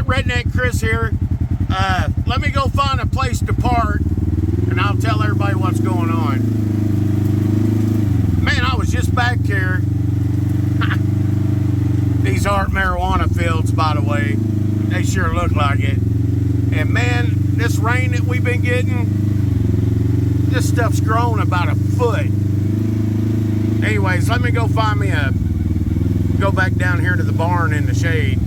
Redneck Chris here. Let me go find a place to park, and I'll tell everybody what's going on. Man, I was just back here. These aren't marijuana fields, by the way. They sure look like it. And man, this rain that we've been getting, this stuff's grown about a foot. Anyways, let me go find me go back down here to the barn in the shade.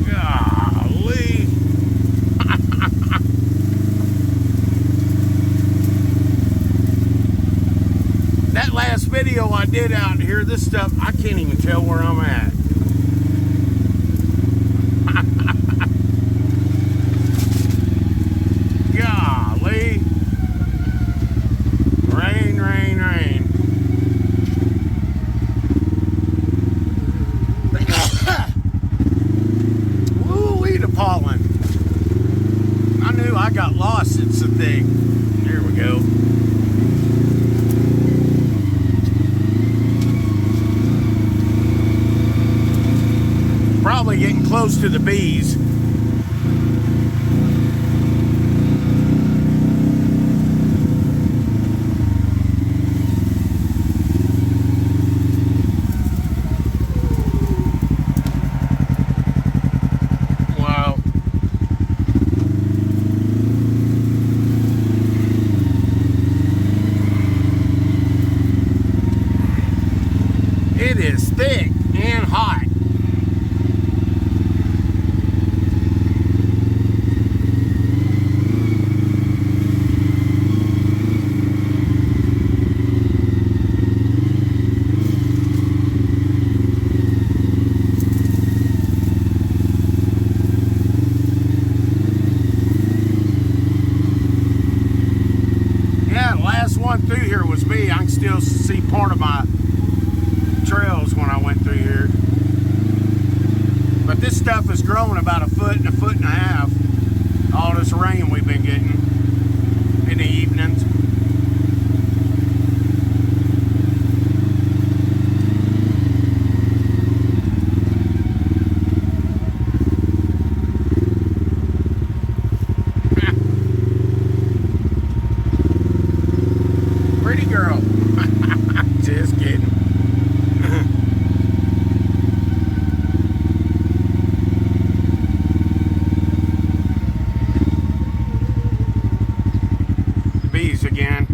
Golly. That last video I did out here, this stuff, I can't even tell where I'm at. Golly. Rain, rain, rain. Woo-wee, the pollen. I knew I got lost. It's the thing. Here we go. Probably getting close to the bees. Wow. It is thick and hot. Last one through here was me. I can still see part of my trails when I went through here. But this stuff has grown about a foot and a half. All this rain we've been getting in the evenings. Pretty girl. Just kidding. Bees again.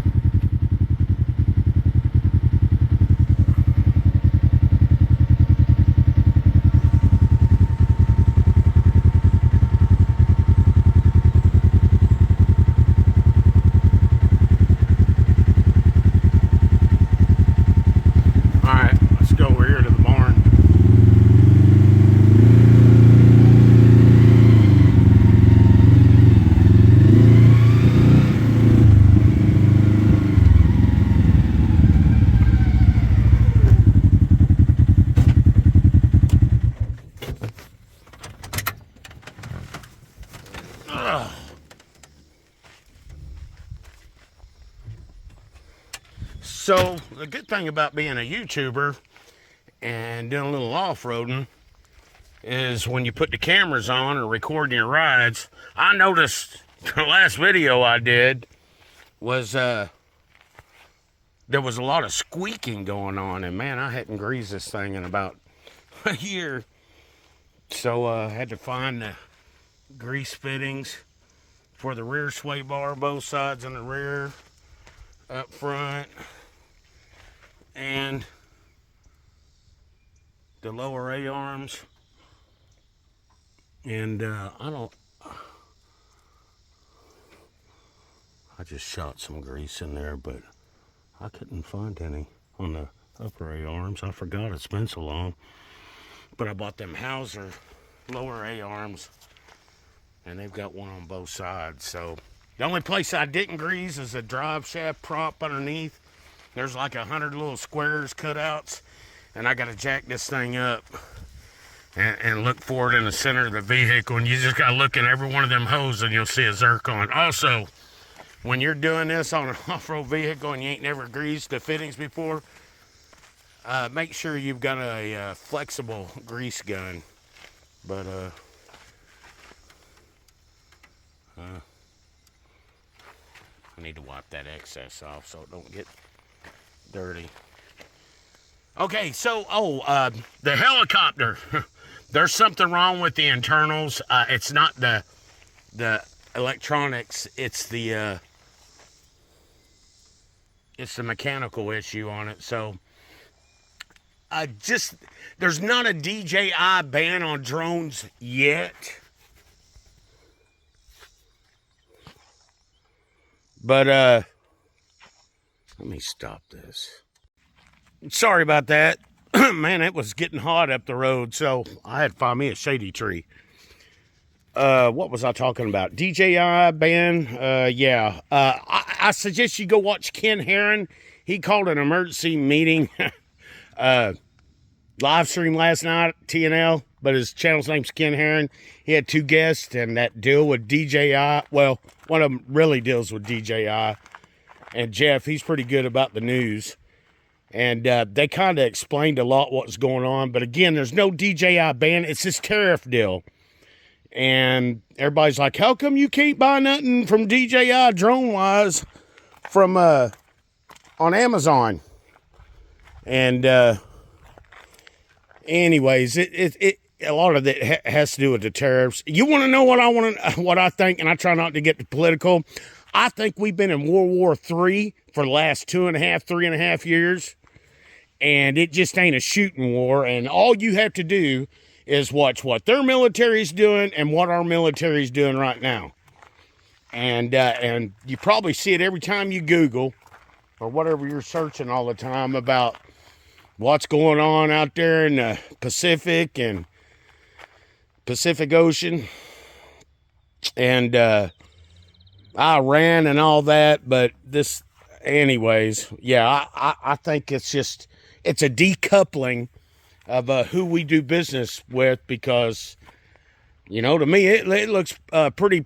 So the good thing about being a YouTuber and doing a little off-roading is when you put the cameras on or recording your rides, I noticed the last video I did was there was a lot of squeaking going on, and man, I hadn't greased this thing in about a year. So I had to find the grease fittings for the rear sway bar, both sides and the rear, up front, and the lower A-arms. And I just shot some grease in there, but I couldn't find any on the upper A-arms. I forgot, it's been so long. But I bought them Hauser lower A-arms, and they've got one on both sides. So the only place I didn't grease is the drive shaft prop underneath. There's like 100 little squares cutouts, and I got to jack this thing up and look for it in the center of the vehicle. And you just got to look in every one of them holes, and you'll see a zircon. Also, when you're doing this on an off-road vehicle and you ain't never greased the fittings before, make sure you've got a flexible grease gun. But I need to wipe that excess off so it don't get dirty. Okay, so the helicopter. There's something wrong with the internals. It's not the electronics. It's the mechanical issue on it. So there's not a DJI ban on drones yet. But let me stop this. Sorry about that. Man, it was getting hot up the road, so I had to find me a shady tree. What was I talking about? DJI ban? Yeah. I suggest you go watch Ken Herron. He called an emergency meeting, live stream last night, TNL, but his channel's name's Ken Herron. He had 2 guests, and that deal with DJI, well, one of them really deals with DJI. And Jeff, he's pretty good about the news. And they kind of explained a lot what's going on. But again, there's no DJI ban. It's this tariff deal. And everybody's like, how come you can't buy nothing from DJI drone-wise from on Amazon? And anyways, a lot of it has to do with the tariffs. You want to know what I think, and I try not to get political. I think we've been in World War III for the last 3.5 years, and it just ain't a shooting war. And all you have to do is watch what their military's doing and what our military's doing right now. And you probably see it every time you Google or whatever you're searching all the time about what's going on out there in the Pacific and Pacific Ocean and Iran and all that. But this, anyways, yeah, I think it's a decoupling of who we do business with, because, you know, to me, it looks pretty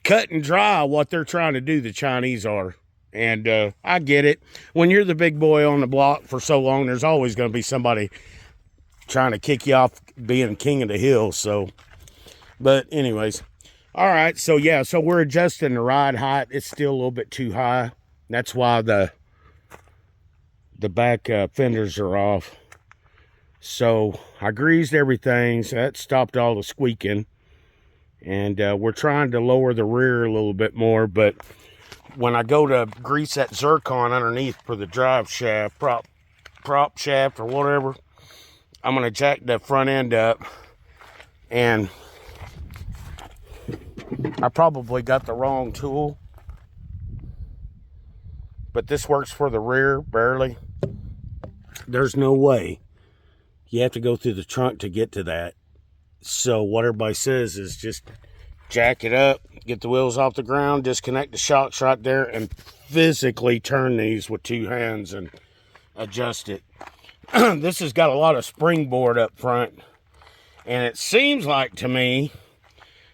cut and dry what they're trying to do, the Chinese are. And I get it. When you're the big boy on the block for so long, there's always going to be somebody trying to kick you off being king of the hill. So, but anyways, all right. So yeah, so we're adjusting the ride height. It's still a little bit too high. That's why the back fenders are off. So I greased everything, so that stopped all the squeaking. And we're trying to lower the rear a little bit more, but when I go to grease that zircon underneath for the drive shaft, prop shaft or whatever, I'm going to jack the front end up, and I probably got the wrong tool, but this works for the rear, barely. There's no way. You have to go through the trunk to get to that. So what everybody says is just jack it up, get the wheels off the ground, disconnect the shocks right there, and physically turn these with 2 hands and adjust it. This has got a lot of springboard up front, and it seems like to me,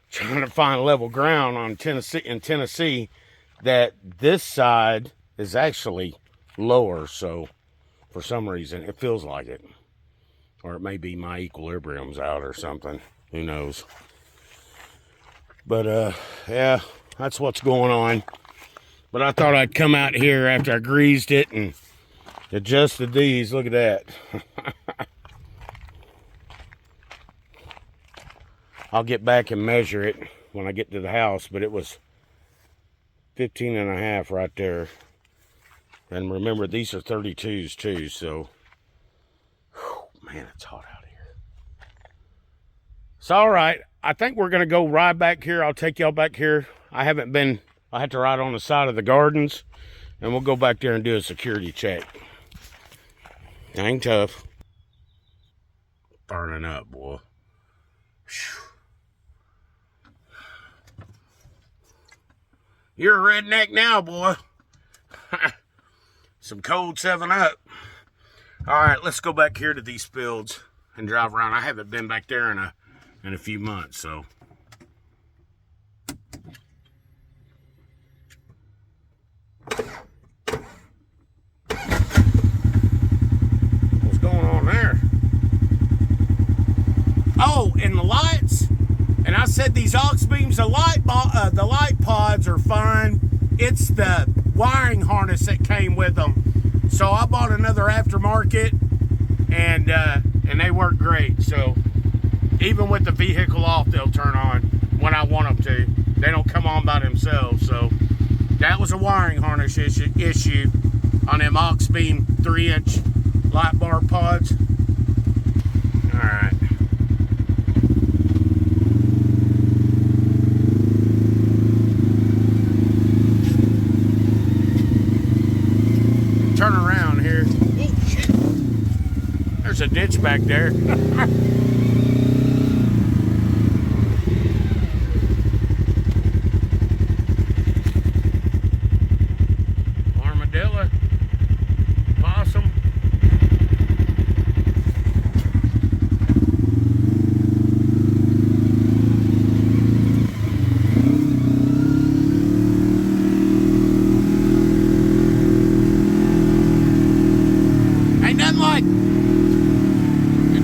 trying to find level ground in Tennessee, that this side is actually lower. So for some reason, it feels like it. Or it may be my equilibrium's out or something. Who knows? But, yeah, that's what's going on. But I thought I'd come out here after I greased it and adjusted these. Look at that. I'll get back and measure it when I get to the house, but it was 15.5 right there. And remember, these are 32s too, so, whew, man, it's hot out here. It's all right. I think we're going to go ride back here. I'll take y'all back here. I had to ride on the side of the gardens, and we'll go back there and do a security check. Dang tough. Burning up, boy. Whew. You're a redneck now, boy. Some cold 7-Up. All right, let's go back here to these fields and drive around. I haven't been back there in a few months, so. James, the light pods are fine. It's the wiring harness that came with them. So I bought another aftermarket, and they work great. So even with the vehicle off, they'll turn on when I want them to. They don't come on by themselves. So that was a wiring harness issue on them aux beam 3-inch light bar pods. All right. Turn around here. Oh shit! There's a ditch back there. Armadillo, possum. Ain't nothing like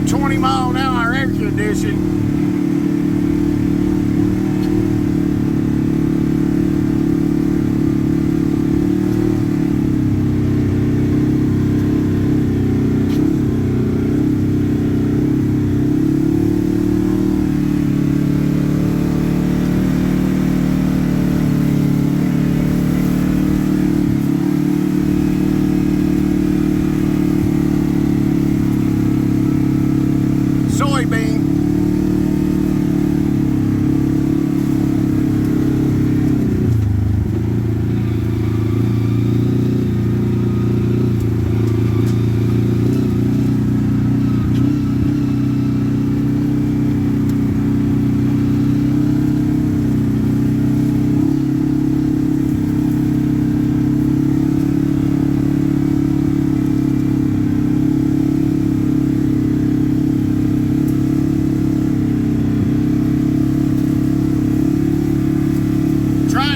20-mile-an-hour air conditioning. Soybean.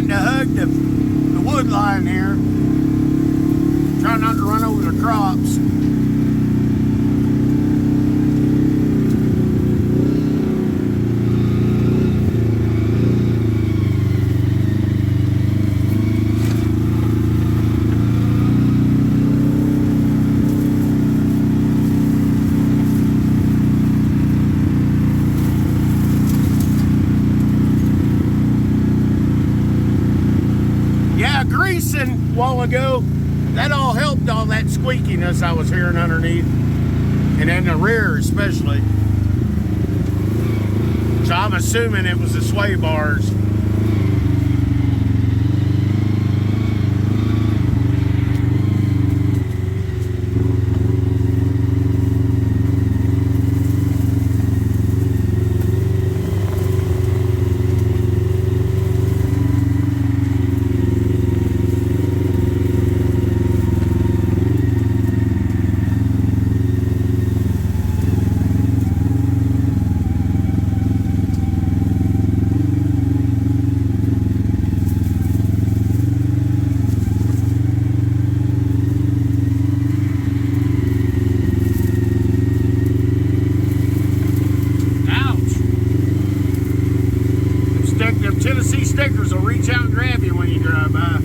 To hug the wood line here. Try not to run over the crops. Greasing a while ago, that all helped all that squeakiness I was hearing underneath, and in the rear especially. So I'm assuming it was the sway bars. Them Tennessee stickers will reach out and grab you when you drive by.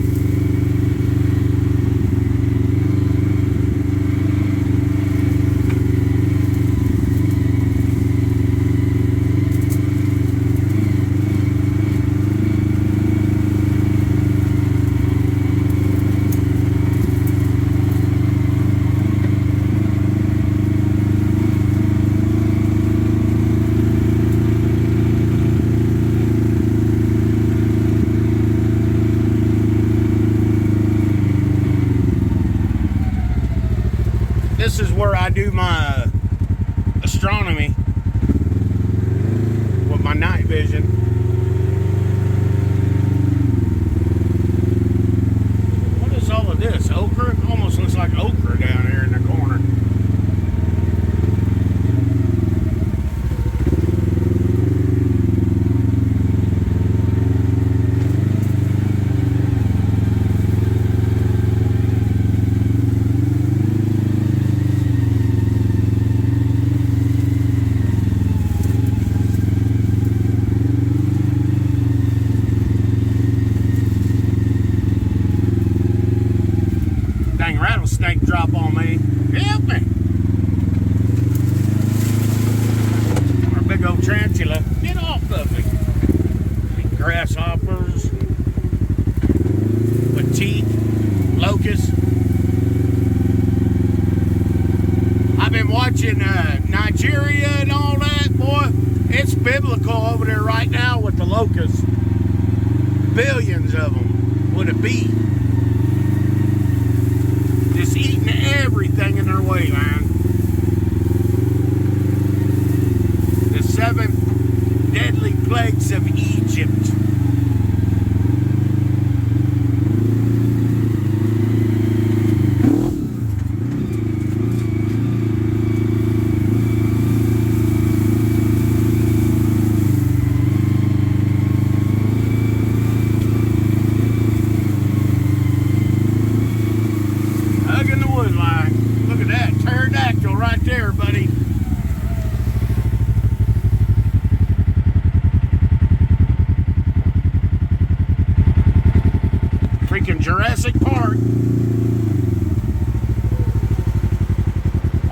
This is where I do my astronomy with my night vision. What is all of this? Okra? Almost looks like okra down here in the corner. dang rattlesnake drop on me. Help me. Or a big old tarantula. Get off of me. Grasshoppers with teeth. Locusts. I've been watching Nigeria and all that, boy. It's biblical over there right now with the locusts. Billions of them with a B. Just eating everything in their way, man. The 7 deadly plagues of Egypt. Jurassic Park.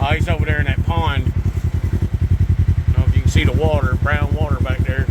Oh, he's over there in that pond. I don't know if you can see the water, brown water back there.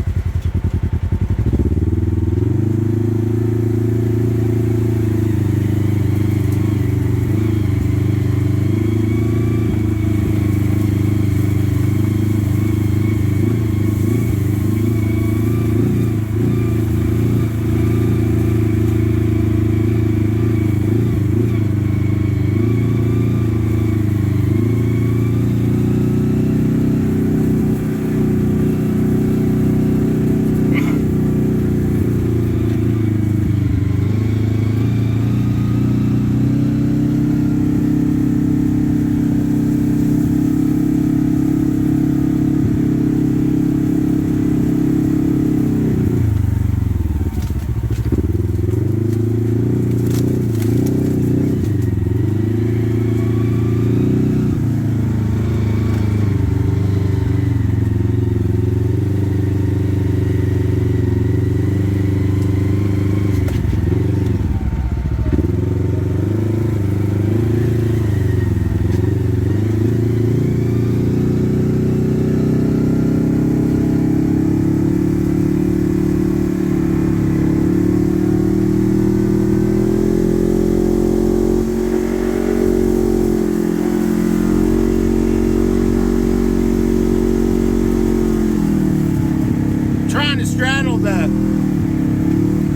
Straddle the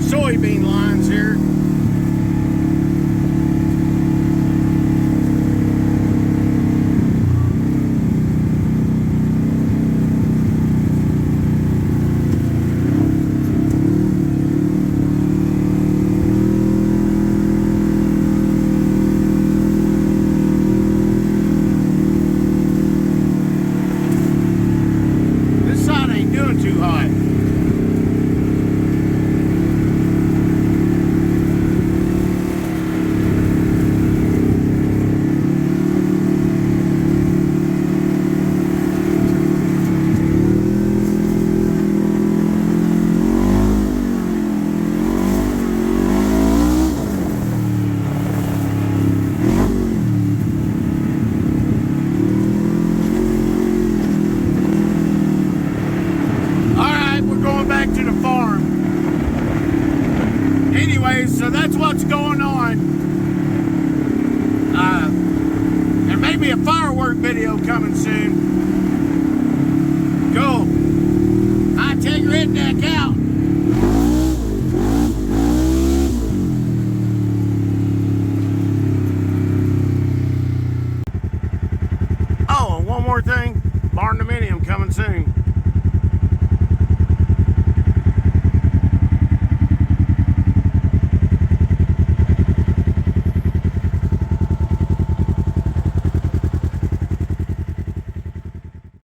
soybean lines here. This side ain't doing too hot. So that's what's going on. There may be a firework video coming soon. Cool. I take Redneck out.